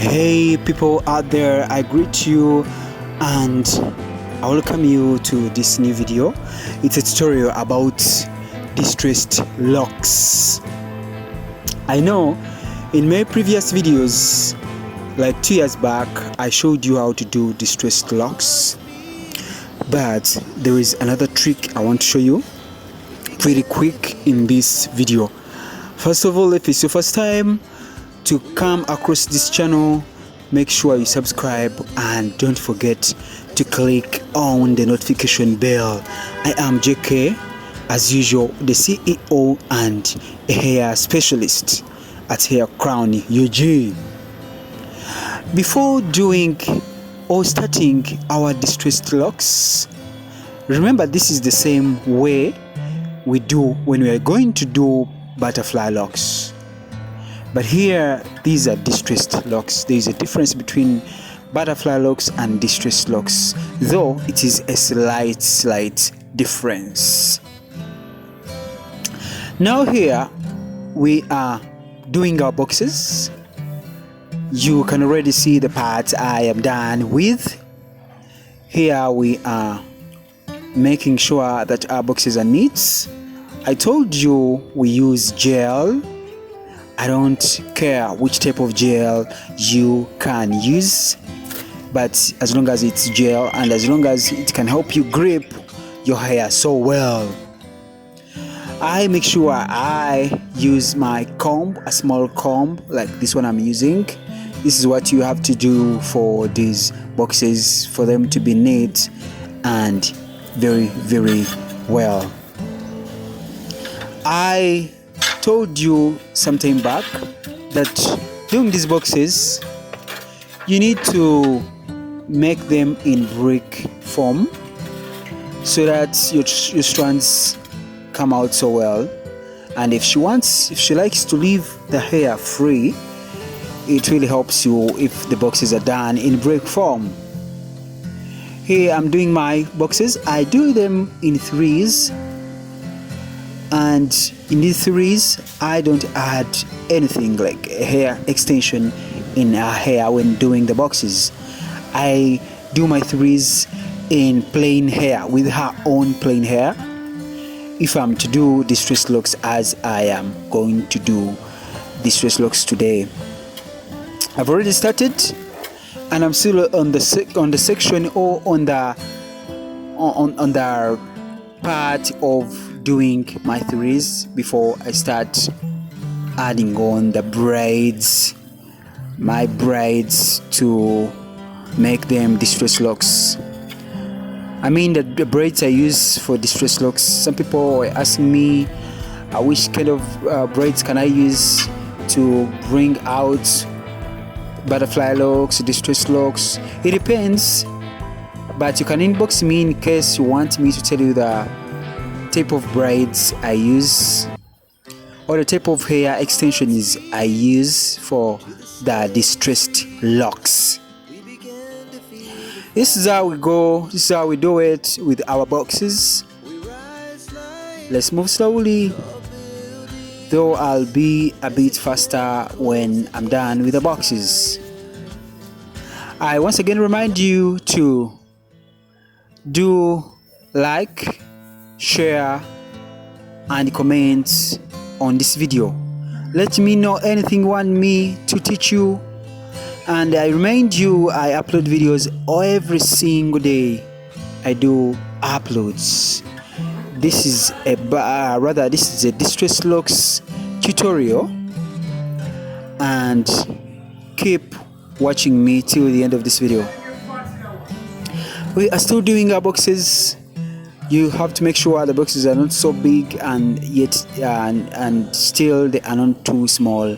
Hey people out there, I greet you and I welcome you to this new video. It's a tutorial about distressed locks. I know in my previous videos, like 2 years back, I showed you how to do distressed locks, but there is another trick I want to show you pretty quick in this video. First of all, if it's your first time to come across this channel, make sure you subscribe and don't forget to click on the notification bell. I am JK, as usual, the CEO and a hair specialist at Hair Crown UG. Before doing or starting our distressed locks, remember this is the same way we do when we are going to do butterfly locks. But here, these are distressed locks. There is a difference between butterfly locks and distressed locks, though it is a slight difference. Now here, we are doing our boxes. You can already see the parts I am done with. Here we are making sure that our boxes are neat. I told you we use gel. I don't care which type of gel you can use, but as long as it's gel and as long as it can help you grip your hair so well. I make sure I use my comb, a small comb like this one I'm using. This is what you have to do for these boxes, for them to be neat and very well. I told you some time back that doing these boxes, you need to make them in brick form so that your strands come out so well. And if she likes to leave the hair free, it really helps you if the boxes are done in brick form. Here I'm doing my boxes. I do them in threes, and in these threes I don't add anything like a hair extension in her hair when doing the boxes. I do my threes in plain hair, with her own plain hair, if I'm to do distressed locks as I am going to do distressed locks today. I've already started and I'm still on the section or on the part of doing my threes before I start adding on the braids, my braids, to make them distressed locks. I mean the braids I use for distressed locks. Some people are asking me which kind of braids can I use to bring out butterfly locks, distressed locks. It depends, but you can inbox me in case you want me to tell you the type of braids I use or the type of hair extensions I use for the distressed locks. This is how we go. This is how we do it with our boxes. Let's move slowly, though I'll be a bit faster when I'm done with the boxes. I once again remind you to do like, share and comment on this video. Let me know anything you want me to teach you, and I remind you I upload videos every single day. I do uploads. This is a distressed locks tutorial, and keep watching me till the end of this video. We are still doing our boxes. You have to make sure the boxes are not so big and yet and still they are not too small.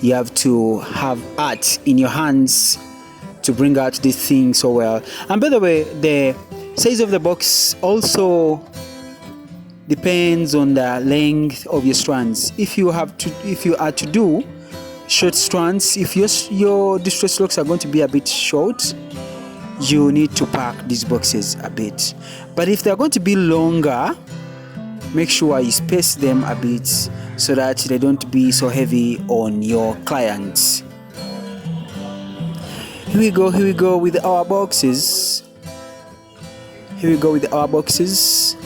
You have to have art in your hands to bring out this thing so well. And by the way, the size of the box also depends on the length of your strands. If you are to do short strands, if your distressed locks are going to be a bit short, you need to pack these boxes a bit. But if they're going to be longer, make sure you space them a bit so that they don't be so heavy on your clients. Here we go with our boxes. Here we go with our boxes.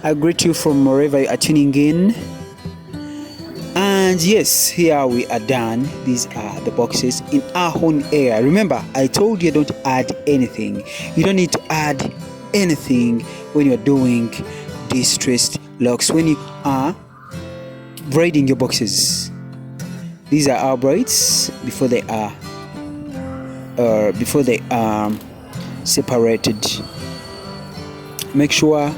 I greet you from wherever you are tuning in. And yes, here we are done. These are the boxes in our own area. Remember, I told you don't add anything. You don't need to add anything when you're doing distressed locks, when you are braiding your boxes. These are our braids before they are separated. Make sure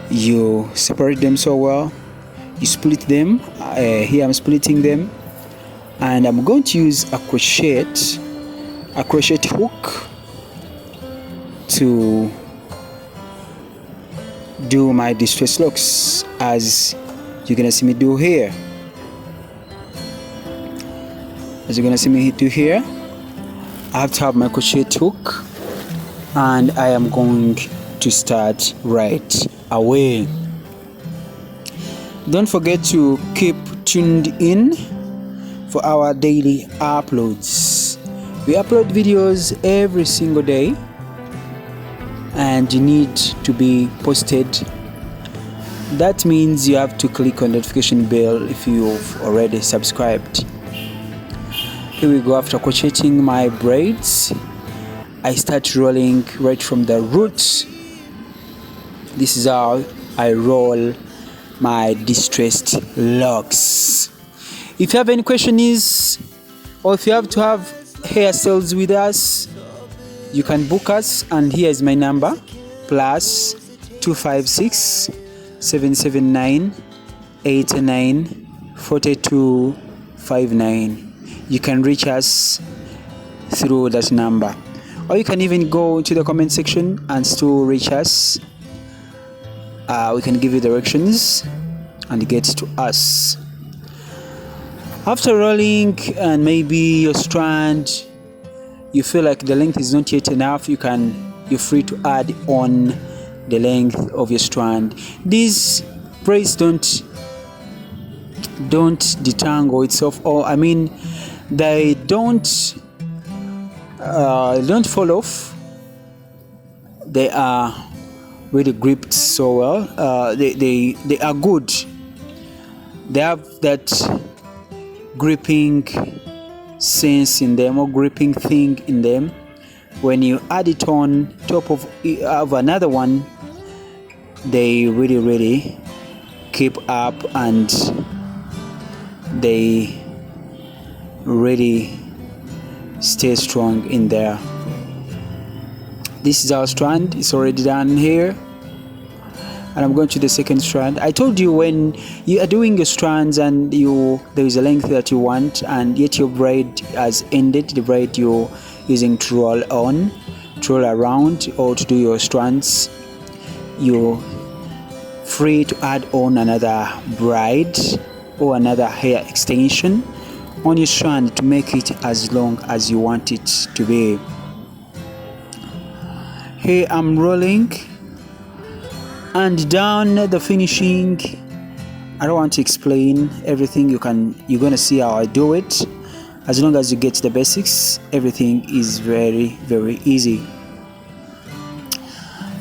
you separate them so well. You split them. Here I'm splitting them, and I'm going to use a crochet hook to do my distress locks, as you're gonna see me do here. As you're gonna see me do here, I have to have my crochet hook, and I am going to start right away. Don't forget to keep tuned in for our daily uploads. We upload videos every single day, and you need to be posted. That means you have to click on the notification bell if you've already subscribed. Here we go. After crocheting my braids, I start rolling right from the roots. This is how I roll my distressed locks. If you have any questions, or if you have to have hairstyles with us, you can book us, and here is my number: +256 779 89 42 59. You can reach us through that number, or you can even go to the comment section and still reach us. We can give you directions and get to us. After rolling, and maybe your strand, you feel like the length is not yet enough, you're free to add on the length of your strand. These braids don't detangle itself, or I mean, they don't fall off. They are really gripped so well. They are good. They have that gripping sense in them, or gripping thing in them. When you add it on top of another one, they really keep up, and they really stay strong in there. This is our strand. It's already done here, and I'm going to the second strand. I told you, when you are doing your strands and there is a length that you want, and yet your braid has ended, the braid you're using to roll around, or to do your strands, you're free to add on another braid or another hair extension on your strand to make it as long as you want it to be. Here I'm rolling, and down the finishing, I don't want to explain everything. You're gonna see how I do it. As long as you get the basics, everything is very easy.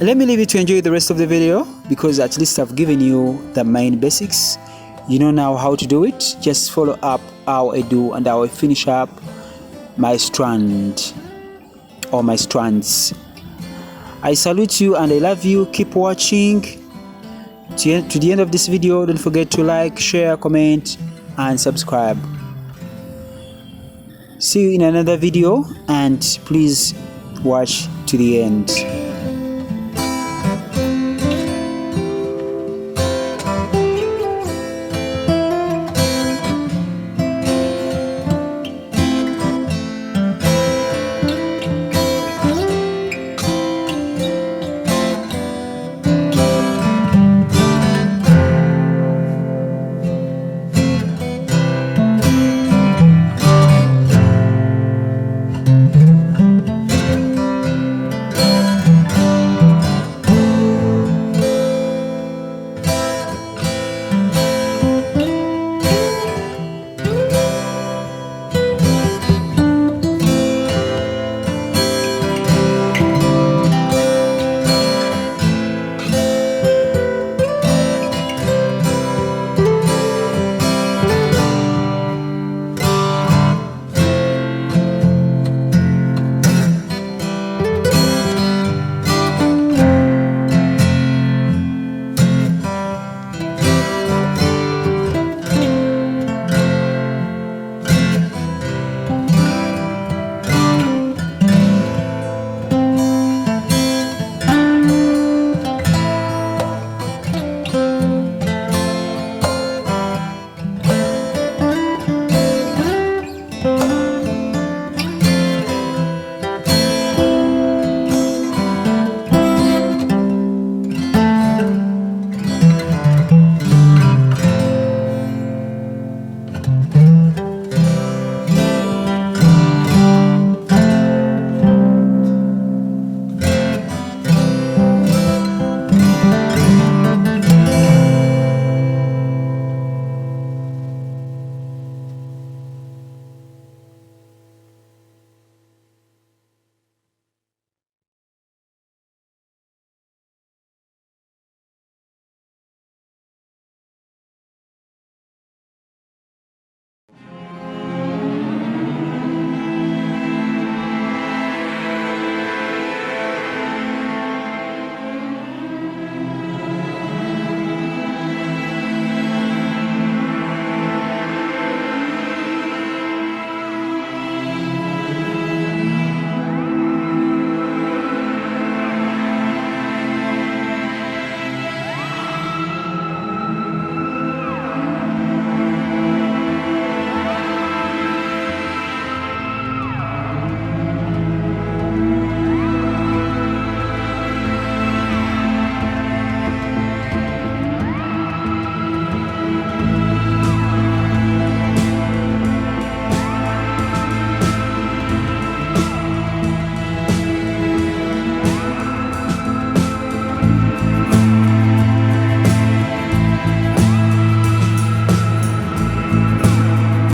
Let me leave you to enjoy the rest of the video, because at least I've given you the main basics. You know now how to do it. Just follow up how I do, and how I finish up my strand or my strands. I salute you and I love you. Keep watching to the end of this video. Don't forget to like, share, comment, and subscribe. See you in another video, and please watch to the end.